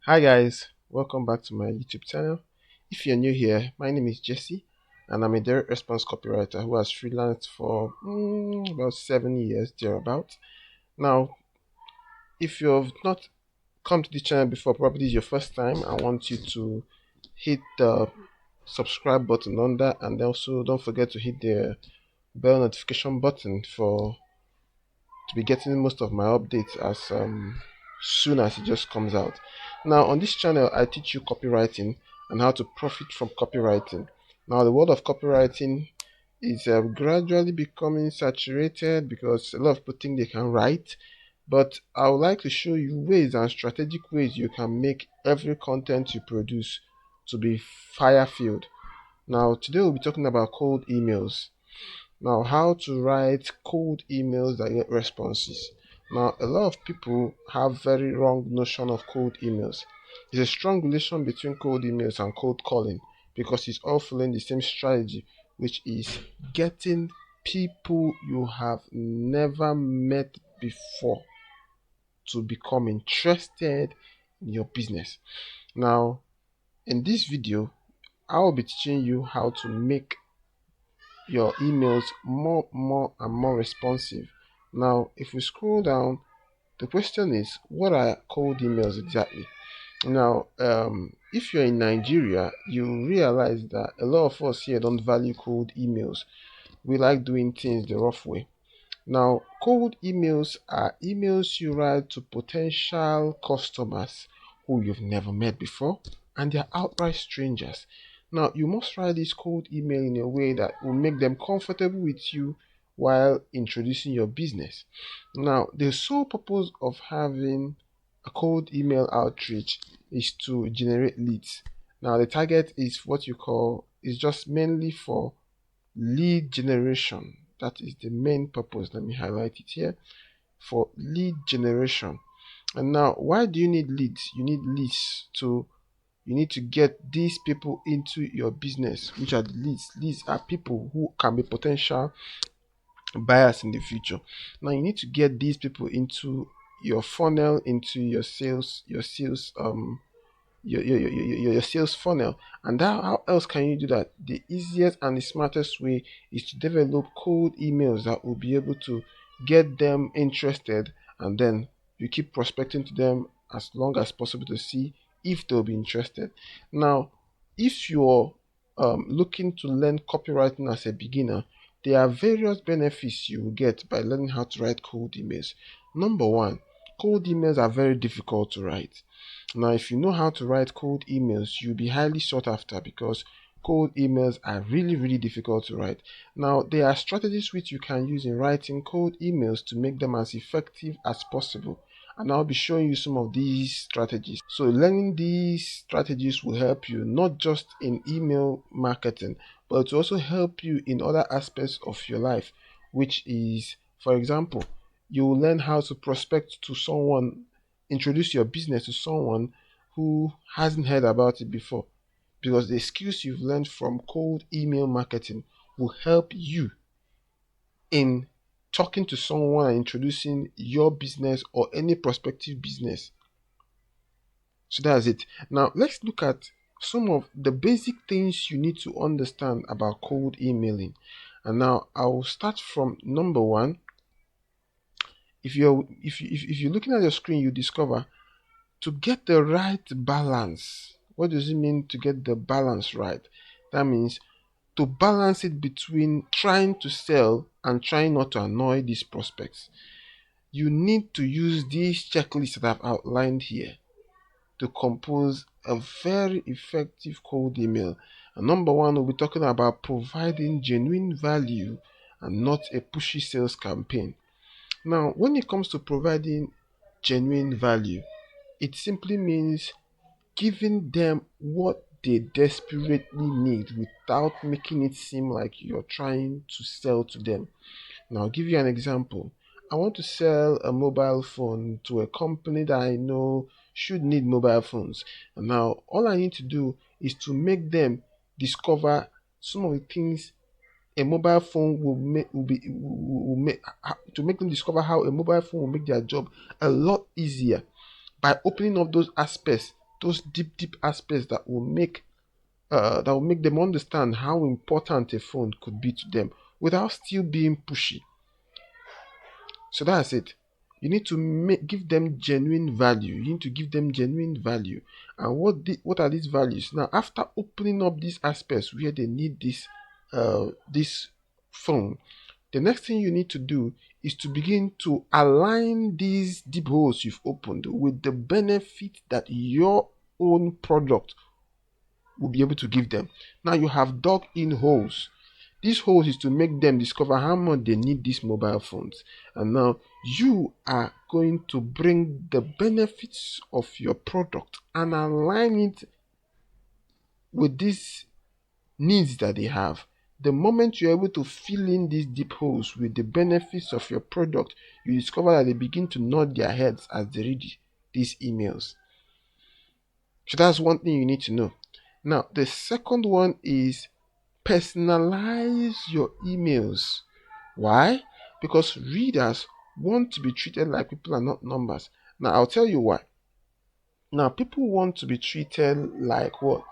Hi guys, welcome back to my YouTube channel. If you're new here, my name is Jesse and I'm a direct response copywriter who has freelanced for about 7 years thereabout. Now, if you've not come to the channel before, probably is your first time, I want you to hit the subscribe button under and also don't forget to hit the bell notification button to be getting most of my updates as soon as it just comes out. Now, on this channel, I teach you copywriting and how to profit from copywriting. Now, the world of copywriting is gradually becoming saturated because a lot of people think they can write, but I would like to show you ways and strategic ways you can make every content you produce to be fire filled. Now, today we'll be talking about cold emails. Now, how to write cold emails that get responses. Now, a lot of people have very wrong notion of cold emails. There's a strong relation between cold emails and cold calling because it's all following the same strategy, which is getting people you have never met before to become interested in your business. Now, in this video, I will be teaching you how to make your emails more and more responsive. Now, if we scroll down, the question is, what are cold emails exactly? Now, if you're in Nigeria, you realize that a lot of us here don't value cold emails. We like doing things the rough way. Now, cold emails are emails you write to potential customers who you've never met before and they're outright strangers. Now, you must write this cold email in a way that will make them comfortable with you while introducing your business. Now, the sole purpose of having a cold email outreach is to generate leads. Now, the target is what you call is just mainly for lead generation. That is the main purpose. Let me highlight it here for lead generation. And now, why do you need leads? You need leads to you need to get these people into your business. Which are the leads? Leads are people who can be potential buyers in the future. Now you need to get these people into your funnel, into your sales funnel. And how else can you do that? The easiest and the smartest way is to develop cold emails that will be able to get them interested, and then you keep prospecting to them as long as possible to see if they'll be interested. Now, if you're looking to learn copywriting as a beginner, there are various benefits you will get by learning how to write cold emails. Number one, cold emails are very difficult to write. Now, if you know how to write cold emails, you'll be highly sought after because cold emails are really difficult to write. Now, there are strategies which you can use in writing cold emails to make them as effective as possible. And I'll be showing you some of these strategies. So, learning these strategies will help you not just in email marketing, but to also help you in other aspects of your life, which is, for example, you will learn how to prospect to someone, introduce your business to someone who hasn't heard about it before, because the skills you've learned from cold email marketing will help you in talking to someone and introducing your business or any prospective business. So that's it. Now let's look at some of the basic things you need to understand about cold emailing. And now I will start from number one. If you're looking at your screen, you discover to get the right balance. What does it mean to get the balance right? That means to balance it between trying to sell and trying not to annoy these prospects. You need to use these checklists that I've outlined here to compose a very effective cold email. And number one, we'll be talking about providing genuine value and not a pushy sales campaign. Now, when it comes to providing genuine value, it simply means giving them what they desperately need without making it seem like you're trying to sell to them. Now, I'll give you an example. I want to sell a mobile phone to a company that I know should need mobile phones. And now, all I need to do is to make them discover some of the things a mobile phone will make, to make them discover how a mobile phone will make their job a lot easier by opening up those aspects those deep aspects that will make them understand how important a phone could be to them without still being pushy. So that's it. You need to give them genuine value. You need to give them genuine value. And what are these values? Now, after opening up these aspects where they need this phone, the next thing you need to do is to begin to align these deep holes you've opened with the benefit that your own product will be able to give them. Now you have dug in holes. These holes is to make them discover how much they need these mobile phones. And now you are going to bring the benefits of your product and align it with these needs that they have. The moment you're able to fill in these deep holes with the benefits of your product, you discover that they begin to nod their heads as they read these emails. So that's one thing you need to know. Now, the second one is personalize your emails. Why? Because readers want to be treated like people and not numbers. Now, I'll tell you why. Now, people want to be treated like what?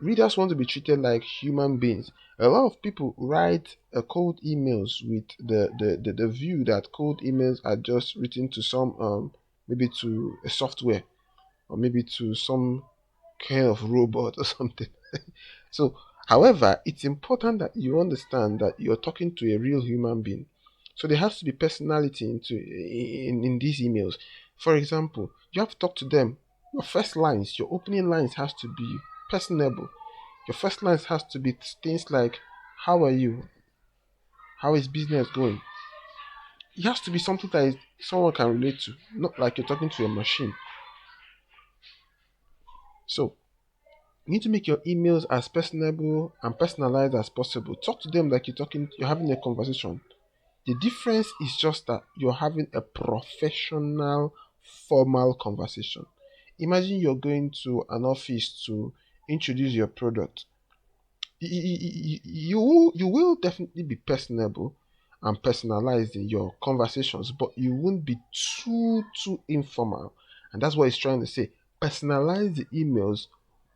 Readers want to be treated like human beings. A lot of people write cold emails with the view that cold emails are just written to some maybe to a software or maybe to some kind of robot or something. So, however, it's important that you understand that you're talking to a real human being. So there has to be personality in these emails. For example, you have to talk to them. Your first lines, your opening lines has to be personable. Your first lines has to be things like, "How are you? How is business going?" It has to be something that someone can relate to, not like you're talking to a machine. So you need to make your emails as personable and personalized as possible. Talk to them like you're having a conversation. The difference is just that you're having a professional, formal conversation. Imagine you're going to an office to introduce your product. You will definitely be personable and personalized in your conversations, but you won't be too informal. And that's what he's trying to say. Personalize the emails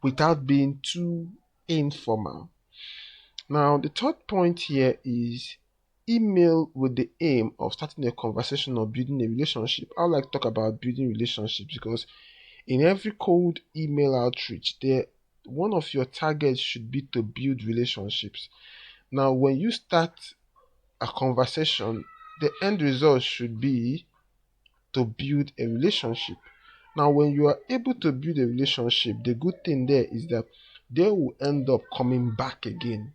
without being too informal. Now, the third point here is email with the aim of starting a conversation or building a relationship. I would like to talk about building relationships because in every cold email outreach, there one of your targets should be to build relationships. Now, when you start a conversation, the end result should be to build a relationship. Now, when you are able to build a relationship, the good thing there is that they will end up coming back again.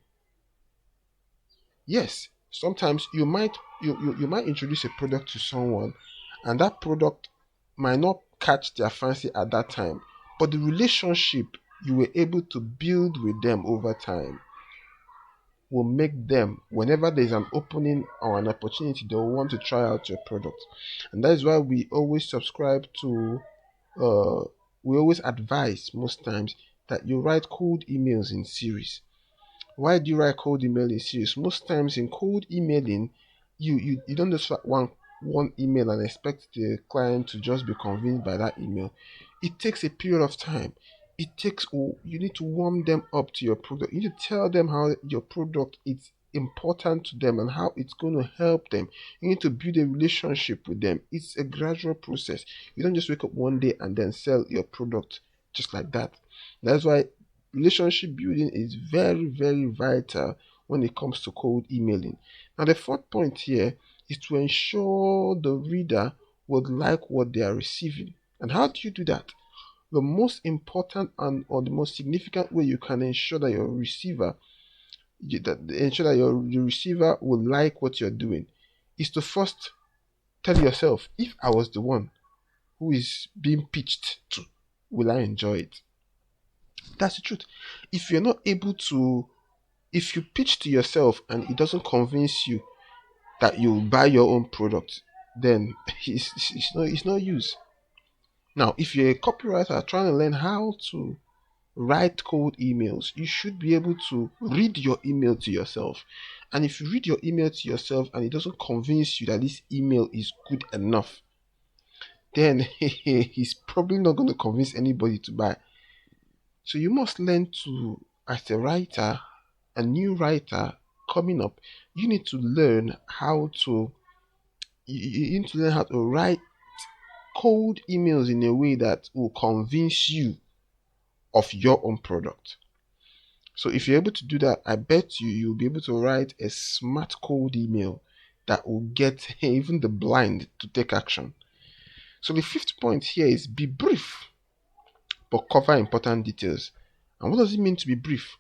Yes, sometimes you might introduce a product to someone and that product might not catch their fancy at that time, but the relationship you were able to build with them over time will make them, whenever there's an opening or an opportunity, they will want to try out your product. And that is why we always subscribe to uh we always advise most times that you write cold emails in series. Why do you write cold email in series? Most times in cold emailing, you don't just write one email and expect the client to just be convinced by that email. It takes a period of time. It takes you need to warm them up to your product. You need to tell them how your product is important to them and how it's going to help them. You need to build a relationship with them. It's a gradual process. You don't just wake up one day and then sell your product just like that. That's why relationship building is very vital when it comes to cold emailing. Now, the fourth point here is to ensure the reader would like what they are receiving. And how do you do that? The most important and or the most significant way you can ensure that your receiver will like what you're doing is to first tell yourself, if I was the one who is being pitched to, will I enjoy it? That's the truth. If you're not able to, if you pitch to yourself and it doesn't convince you that you buy your own product, then it's no use. Now, if you're a copywriter trying to learn how to write cold emails, you should be able to read your email to yourself. And if you read your email to yourself and it doesn't convince you that this email is good enough, then he's probably not going to convince anybody to buy. So you must learn to, as a writer, a new writer coming up, you need to learn how to you need to learn how to write cold emails in a way that will convince you of your own product. So if you're able to do that, I bet you'll be able to write a smart cold email that will get even the blind to take action. So the fifth point here is be brief but cover important details. And what does it mean to be brief?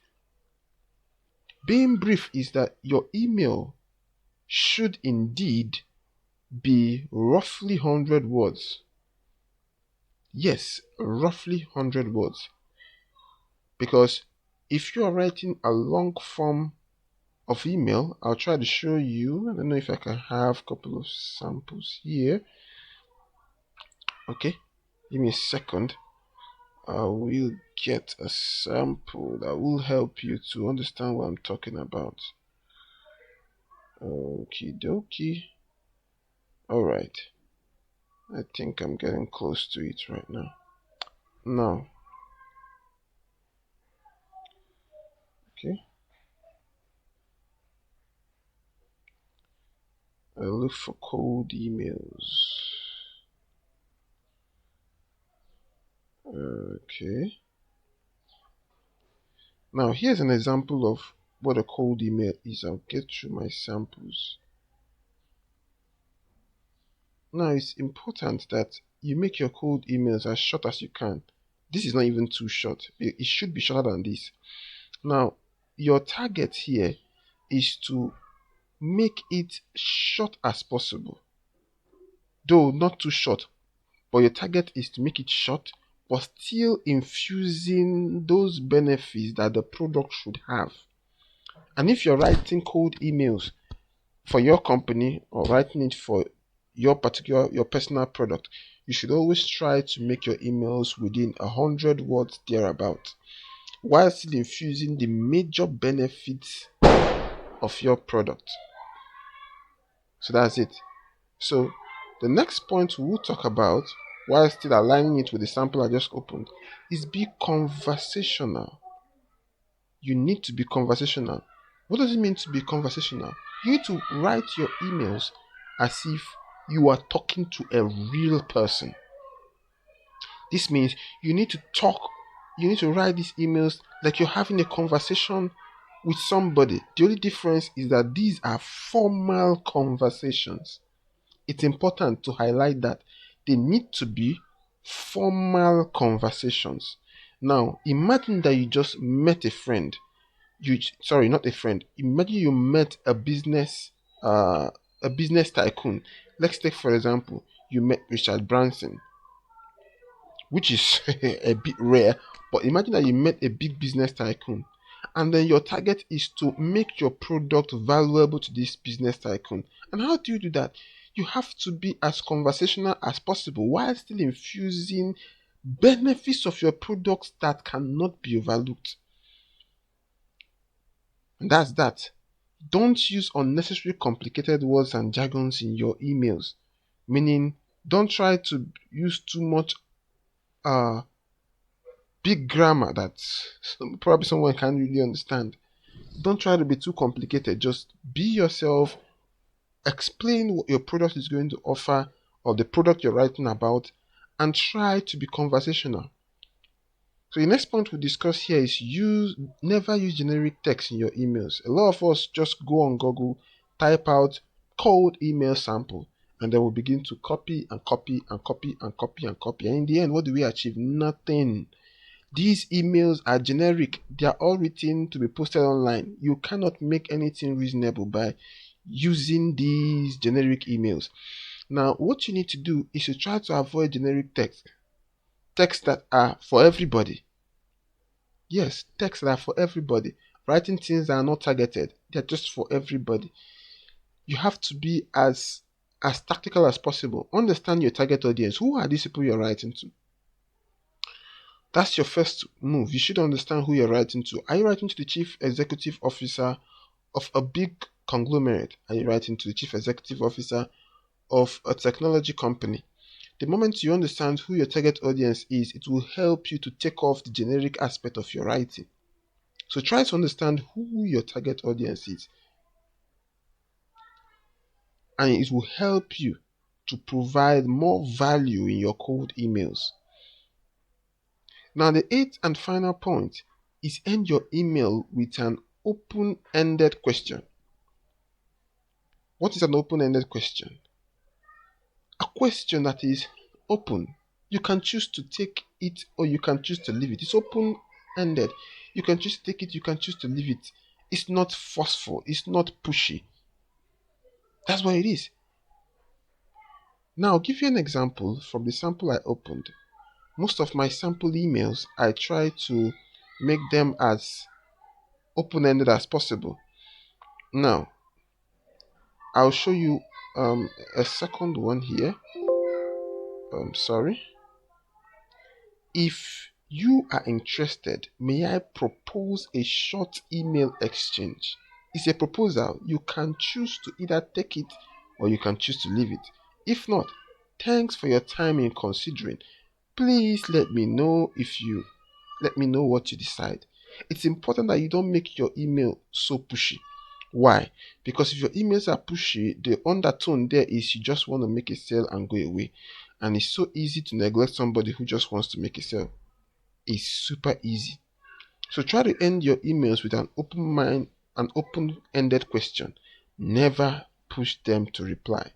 Being brief is that your email should indeed be roughly 100 words. Yes, roughly 100 words. Because if you are writing a long form of email, I'll try to show you. I don't know if I can have a couple of samples here. Okay, give me a second. I will get a sample that will help you to understand what I'm talking about. Okie dokie. Alright. I think I'm getting close to it right now. Now, okay. I look for cold emails. Okay. Now, here's an example of what a cold email is. I'll get through my samples. Now, it's important that you make your cold emails as short as you can. This is not even too short. It should be shorter than this. Now, your target here is to make it short as possible. Though not too short, but your target is to make it short, but still infusing those benefits that the product should have. And if you're writing cold emails for your company or writing it for your personal product, you should always try to make your emails within 100 words thereabout, while still infusing the major benefits of your product. So that's it. So the next point we'll talk about, while still aligning it with the sample I just opened, is be conversational. You need to be conversational. What does it mean to be conversational? You need to write your emails as if you are talking to a real person. This means you need to talk, you need to write these emails like you're having a conversation with somebody. The only difference is that these are formal conversations. It's important to highlight that they need to be formal conversations. Now, imagine that you just met a friend. Not a friend. Imagine you met a business tycoon. Let's take for example, you met Richard Branson, which is a bit rare. But imagine that you met a big business tycoon, and then your target is to make your product valuable to this business tycoon. And how do you do that? You have to be as conversational as possible while still infusing benefits of your products that cannot be overlooked. And that's that. Don't use unnecessary complicated words and jargons in your emails. Meaning, don't try to use too much uh big grammar that probably someone can't really understand. Don't try to be too complicated. Just be yourself. Explain what your product is going to offer or the product you're writing about, and try to be conversational. So the next point we discuss here is never use generic text in your emails. A lot of us just go on Google, type out cold email sample, and then we begin to copy and copy and copy and copy and copy. And in the end, what do we achieve? Nothing. These emails are generic. They are all written to be posted online. You cannot make anything reasonable by using these generic emails. Now, what you need to do is to try to avoid generic texts that are for everybody. Yes, texts that are for everybody. Writing things that are not targeted. They're just for everybody. You have to be as tactical as possible. Understand your target audience. Who are these people you're writing to? That's your first move. You should understand who you're writing to. Are you writing to the chief executive officer of a big conglomerate? Are you writing to the chief executive officer of a technology company? The moment you understand who your target audience is, it will help you to take off the generic aspect of your writing. So try to understand who your target audience is, and it will help you to provide more value in your cold emails. Now, the eighth and final point is end your email with an open-ended question. What is an open-ended question? A question that is open. You can choose to take it or you can choose to leave it. It's open-ended. You can choose to take it, you can choose to leave it. It's not forceful, it's not pushy. That's what it is. Now, I'll give you an example from the sample I opened. Most of my sample emails, I try to make them as open-ended as possible. Now, I'll show you a second one here. Sorry. If you are interested, may I propose a short email exchange? It's a proposal. You can choose to either take it or you can choose to leave it. If not, thanks for your time in considering. Please let me know what you decide. It's important that you don't make your email so pushy. Why? Because if your emails are pushy, the undertone there is you just want to make a sale and go away. And it's so easy to neglect somebody who just wants to make a sale. It's super easy. So try to end your emails with an open mind, an open-ended question. Never push them to reply.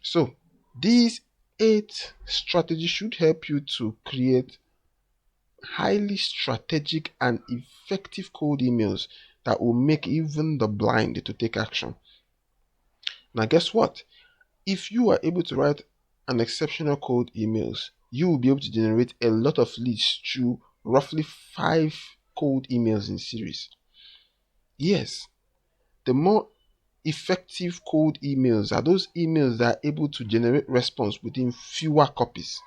So these 8 strategies should help you to create highly strategic and effective cold emails that will make even the blind to take action. Now, guess what? If you are able to write an exceptional cold emails, you will be able to generate a lot of leads through roughly 5 cold emails in series. Yes, the more effective cold emails are those emails that are able to generate response within fewer copies.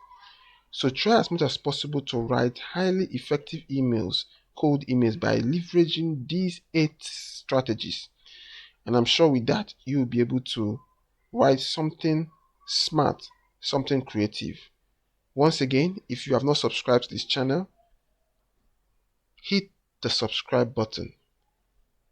So try as much as possible to write highly effective emails, cold emails, by leveraging these 8 strategies. And I'm sure with that, you'll be able to write something smart, something creative. Once again, if you have not subscribed to this channel, hit the subscribe button.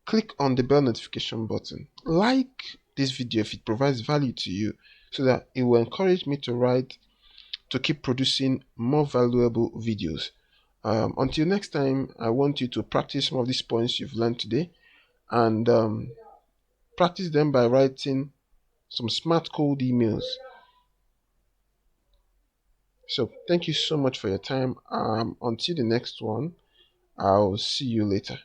Click on the bell notification button. Like this video if it provides value to you, so that it will encourage me to keep producing more valuable videos. Until next time, I want you to practice some of these points you've learned today, and practice them by writing some smart cold emails. So thank you so much for your time. Until the next one, I'll see you later.